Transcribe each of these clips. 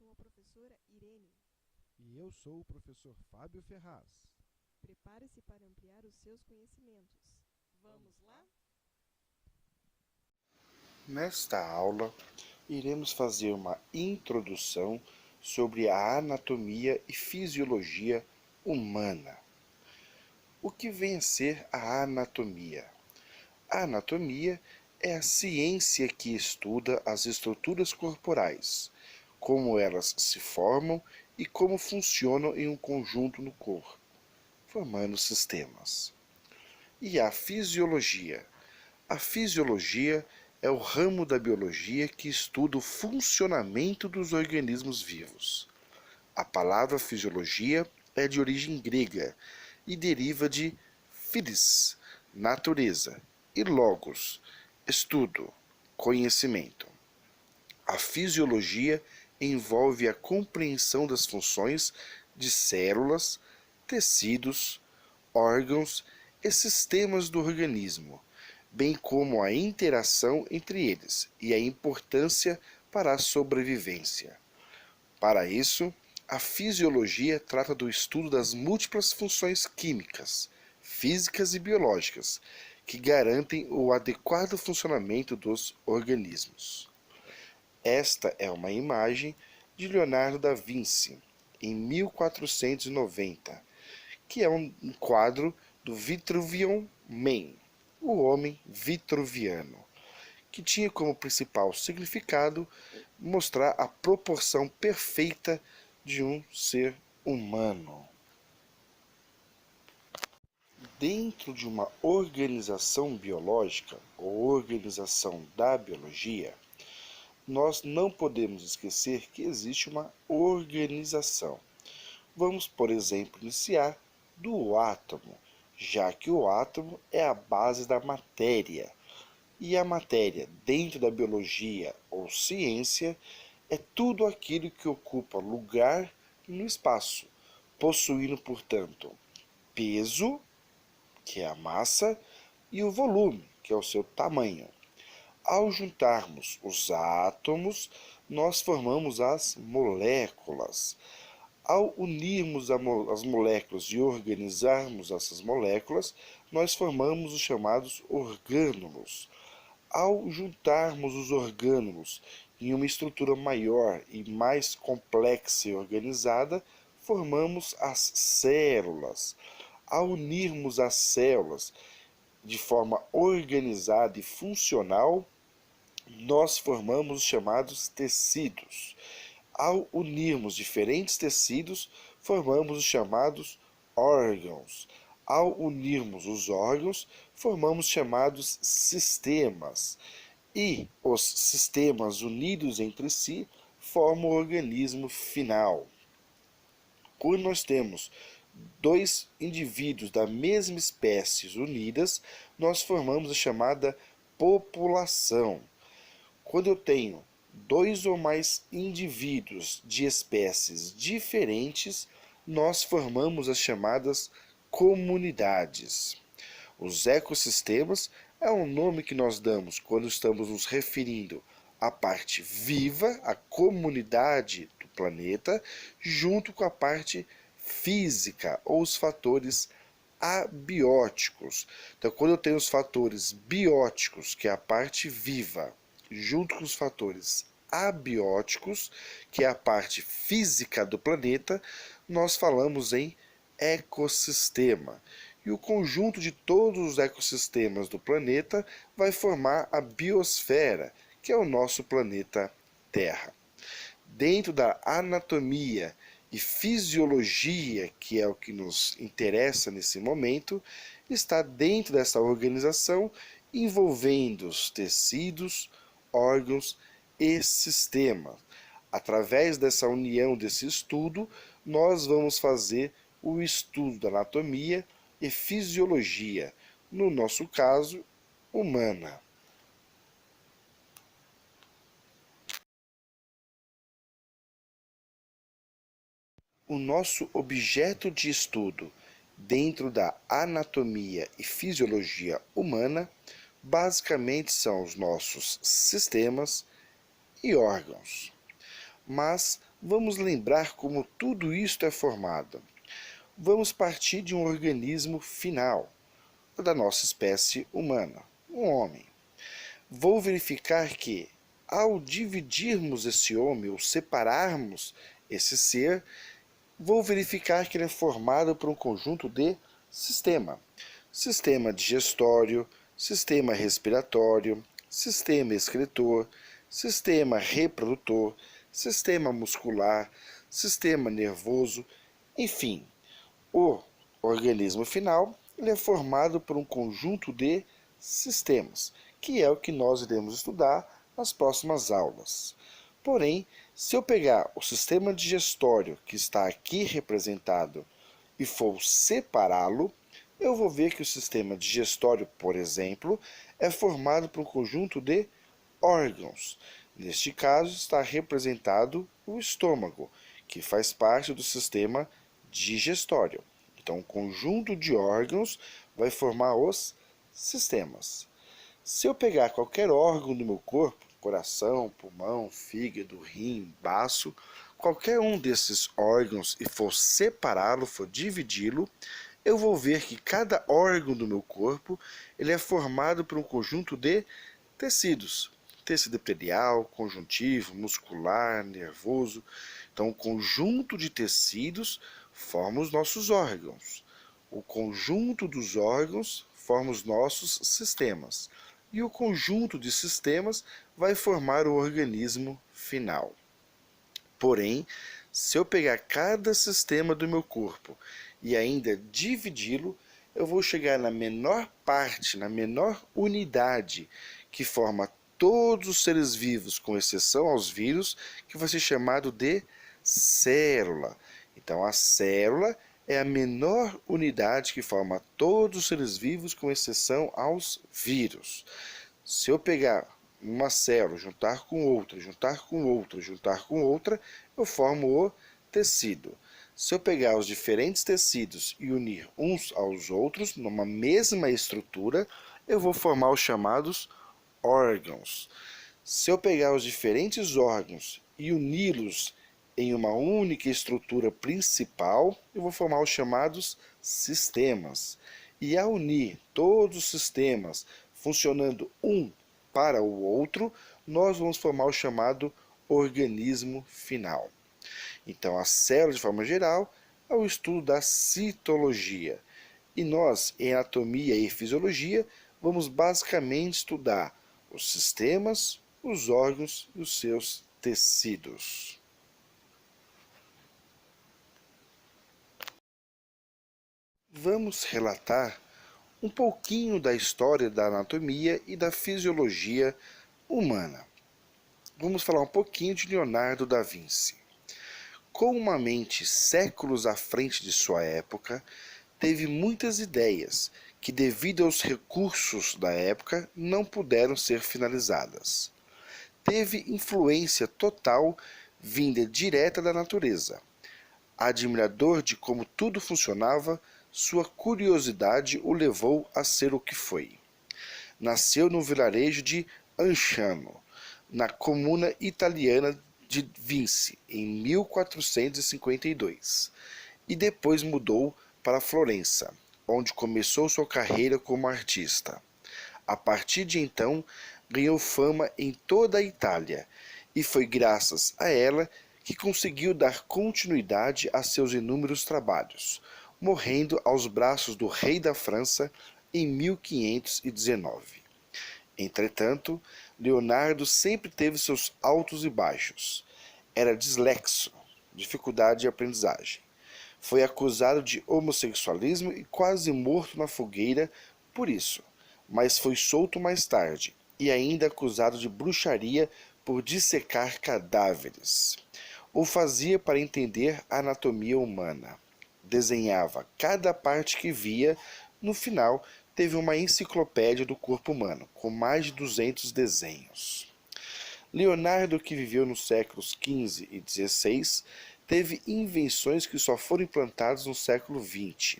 sou a professora Irene. E eu sou o professor Fábio Ferraz. Prepare-se para ampliar os seus conhecimentos. Vamos lá? Nesta aula, iremos fazer uma introdução sobre a anatomia e fisiologia humana. O que vem a ser a anatomia? A anatomia é a ciência que estuda as estruturas corporais, como elas se formam e como funcionam em um conjunto no corpo, formando sistemas. E a fisiologia? A fisiologia é o ramo da biologia que estuda o funcionamento dos organismos vivos. A palavra fisiologia é de origem grega e deriva de physis, natureza, e logos, estudo, conhecimento. A fisiologia envolve a compreensão das funções de células, tecidos, órgãos e sistemas do organismo, bem como a interação entre eles e a importância para a sobrevivência. Para isso, a fisiologia trata do estudo das múltiplas funções químicas, físicas e biológicas que garantem o adequado funcionamento dos organismos. Esta é uma imagem de Leonardo da Vinci, em 1490, que é um quadro do Vitruvian Man, o homem vitruviano, que tinha como principal significado mostrar a proporção perfeita de um ser humano. Dentro de uma organização biológica ou organização da biologia, nós não podemos esquecer que existe uma organização. Vamos, por exemplo, iniciar do átomo, já que o átomo é a base da matéria. E a matéria, dentro da biologia ou ciência, é tudo aquilo que ocupa lugar no espaço, possuindo, portanto, peso, que é a massa, e o volume, que é o seu tamanho. Ao juntarmos os átomos, nós formamos as moléculas. Ao unirmos as moléculas e organizarmos essas moléculas, nós formamos os chamados orgânulos. Ao juntarmos os orgânulos em uma estrutura maior e mais complexa e organizada, formamos as células. Ao unirmos as células de forma organizada e funcional, nós formamos os chamados tecidos. Ao unirmos diferentes tecidos, formamos os chamados órgãos. Ao unirmos os órgãos, formamos chamados sistemas. E os sistemas unidos entre si formam o organismo final. Quando nós temos dois indivíduos da mesma espécie unidas, nós formamos a chamada população. Quando eu tenho dois ou mais indivíduos de espécies diferentes, nós formamos as chamadas comunidades. Os ecossistemas é um nome que nós damos quando estamos nos referindo à parte viva, à comunidade do planeta, junto com a parte física ou os fatores abióticos. Então, quando eu tenho os fatores bióticos, que é a parte viva, junto com os fatores abióticos, que é a parte física do planeta, nós falamos em ecossistema. E o conjunto de todos os ecossistemas do planeta vai formar a biosfera, que é o nosso planeta Terra. Dentro da anatomia e fisiologia, que é o que nos interessa nesse momento, está dentro dessa organização envolvendo os tecidos, órgãos e sistemas. Através dessa união desse estudo, nós vamos fazer o estudo da anatomia e fisiologia, no nosso caso, humana. O nosso objeto de estudo dentro da anatomia e fisiologia humana basicamente são os nossos sistemas e órgãos. Mas Vamos lembrar como tudo isto é formado. Vamos partir de um organismo final, da nossa espécie humana, um homem. Vou verificar que, ao dividirmos esse homem ou separarmos esse ser, vou verificar que ele é formado por um conjunto de sistema. Sistema digestório, sistema respiratório, sistema excretor, sistema reprodutor, sistema muscular, sistema nervoso, enfim. O organismo final ele é formado por um conjunto de sistemas, que é o que nós iremos estudar nas próximas aulas. Porém, se eu pegar o sistema digestório que está aqui representado e for separá-lo, eu vou ver que o sistema digestório, por exemplo, é formado por um conjunto de órgãos. Neste caso, está representado o estômago, que faz parte do sistema digestório. Então, um conjunto de órgãos vai formar os sistemas. Se eu pegar qualquer órgão do meu corpo, coração, pulmão, fígado, rim, baço, qualquer um desses órgãos e for separá-lo, for dividi-lo, eu vou ver que cada órgão do meu corpo ele é formado por um conjunto de tecidos. Tecido epitelial, conjuntivo, muscular, nervoso. Então, o conjunto de tecidos forma os nossos órgãos. O conjunto dos órgãos forma os nossos sistemas. E o conjunto de sistemas vai formar o organismo final. Porém, se eu pegar cada sistema do meu corpo e ainda dividi-lo, eu vou chegar na menor parte, na menor unidade que forma todos os seres vivos, com exceção aos vírus, que vai ser chamado de célula. Então, a célula é a menor unidade que forma todos os seres vivos, com exceção aos vírus. Se eu pegar uma célula, juntar com outra, juntar com outra, juntar com outra, eu formo o tecido. Se eu pegar os diferentes tecidos e unir uns aos outros, numa mesma estrutura, eu vou formar os chamados órgãos. Se eu pegar os diferentes órgãos e uni-los em uma única estrutura principal, eu vou formar os chamados sistemas. E ao unir todos os sistemas funcionando um para o outro, nós vamos formar o chamado organismo final. Então, a célula, de forma geral, é o estudo da citologia. E nós, em anatomia e fisiologia, vamos basicamente estudar os sistemas, os órgãos e os seus tecidos. Vamos relatar um pouquinho da história da anatomia e da fisiologia humana. Vamos falar um pouquinho de Leonardo da Vinci. Com uma mente séculos à frente de sua época, teve muitas ideias que, devido aos recursos da época, não puderam ser finalizadas. Teve influência total vinda direta da natureza. Admirador de como tudo funcionava, sua curiosidade o levou a ser o que foi. Nasceu no vilarejo de Anciano, na comuna italiana de Vinci, em 1452, e depois mudou para Florença, onde começou sua carreira como artista. A partir de então, ganhou fama em toda a Itália, e foi graças a ela que conseguiu dar continuidade a seus inúmeros trabalhos, morrendo aos braços do rei da França em 1519. Entretanto, Leonardo sempre teve seus altos e baixos. Era dislexo, dificuldade de aprendizagem. Foi acusado de homossexualismo e quase morto na fogueira por isso, mas foi solto mais tarde e ainda acusado de bruxaria por dissecar cadáveres. O fazia para entender a anatomia humana. Desenhava cada parte que via. No final, teve uma enciclopédia do corpo humano, com mais de 200 desenhos. Leonardo, que viveu nos séculos XV e XVI, teve invenções que só foram implantadas no século XX,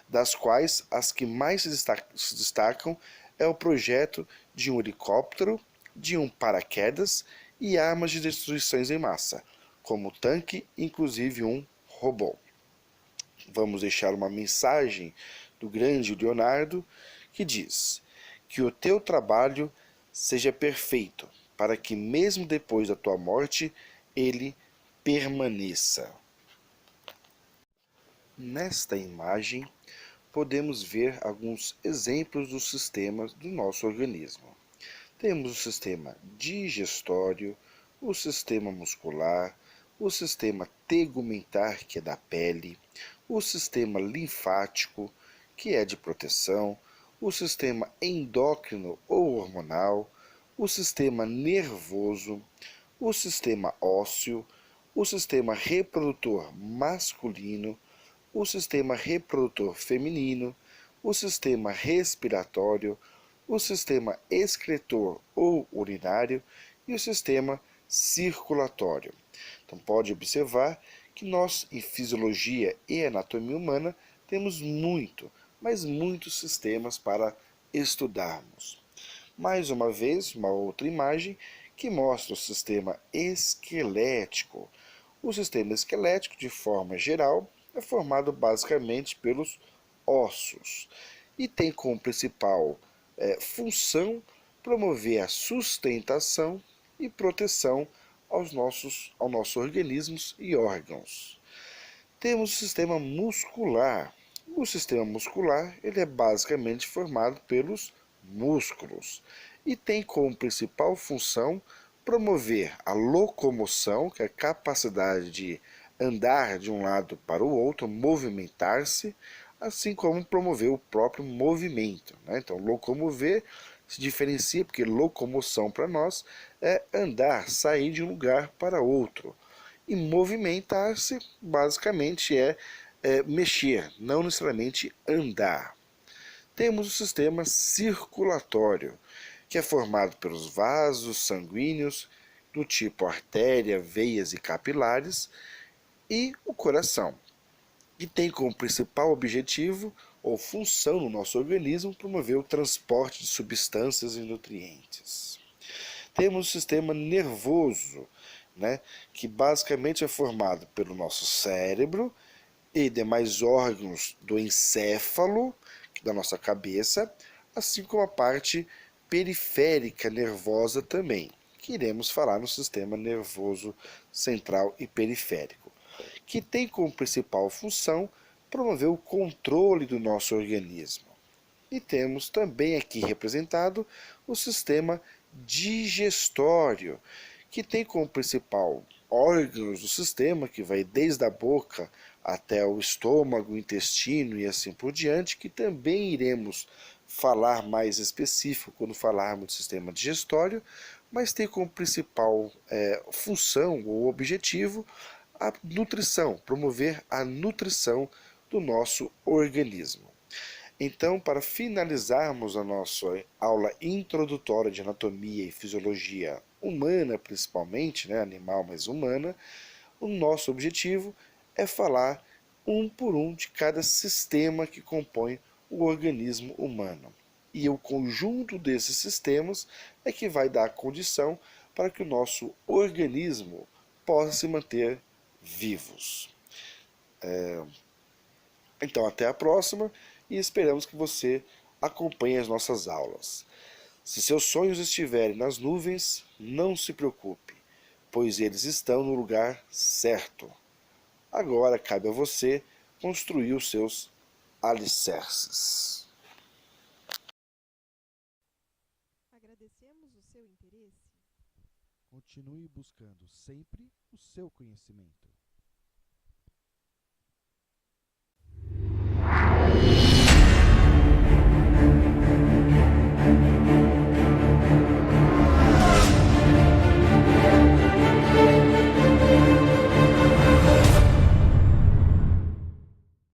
das quais as que mais se destacam é o projeto de um helicóptero, de um paraquedas e armas de destruições em massa, como tanque, inclusive um robô. Vamos deixar uma mensagem do grande Leonardo que diz: que o teu trabalho seja perfeito, para que mesmo depois da tua morte ele permaneça. Nesta imagem podemos ver alguns exemplos dos sistemas do nosso organismo. Temos o sistema digestório, o sistema muscular, o sistema tegumentar, que é da pele, o sistema linfático, que é de proteção, o sistema endócrino ou hormonal, o sistema nervoso, o sistema ósseo, o sistema reprodutor masculino, o sistema reprodutor feminino, o sistema respiratório, o sistema excretor ou urinário e o sistema circulatório. Então pode observar que nós, em fisiologia e anatomia humana, temos mas muitos sistemas para estudarmos. Mais uma vez, uma outra imagem que mostra o sistema esquelético. O sistema esquelético, de forma geral, é formado basicamente pelos ossos e tem como principal função promover a sustentação e proteção aos nossos organismos e órgãos. Temos o sistema muscular. O sistema muscular ele é basicamente formado pelos músculos e tem como principal função promover a locomoção, que é a capacidade de andar de um lado para o outro, movimentar-se, assim como promover o próprio movimento. Então, locomover se diferencia porque locomoção para nós é andar, sair de um lugar para outro. E movimentar-se basicamente é mexer, não necessariamente andar. Temos o sistema circulatório, que é formado pelos vasos sanguíneos do tipo artéria, veias e capilares, e o coração, que tem como principal objetivo ou função no nosso organismo promover o transporte de substâncias e nutrientes. Temos o sistema nervoso, que basicamente é formado pelo nosso cérebro e demais órgãos do encéfalo, da nossa cabeça, assim como a parte periférica nervosa também, que iremos falar no sistema nervoso central e periférico, que tem como principal função promover o controle do nosso organismo. E temos também aqui representado o sistema digestório, que tem como principal órgãos do sistema, que vai desde a boca até o estômago, o intestino e assim por diante, que também iremos falar mais específico quando falarmos do sistema digestório, mas tem como principal função ou objetivo a nutrição, promover a nutrição do nosso organismo. Então, para finalizarmos a nossa aula introdutória de anatomia e fisiologia humana, principalmente, animal, mas humana, o nosso objetivo é falar um por um de cada sistema que compõe o organismo humano. E o conjunto desses sistemas é que vai dar a condição para que o nosso organismo possa se manter vivos. Então, até a próxima e esperamos que você acompanhe as nossas aulas. Se seus sonhos estiverem nas nuvens, não se preocupe, pois eles estão no lugar certo. Agora cabe a você construir os seus alicerces. Agradecemos o seu interesse. Continue buscando sempre o seu conhecimento.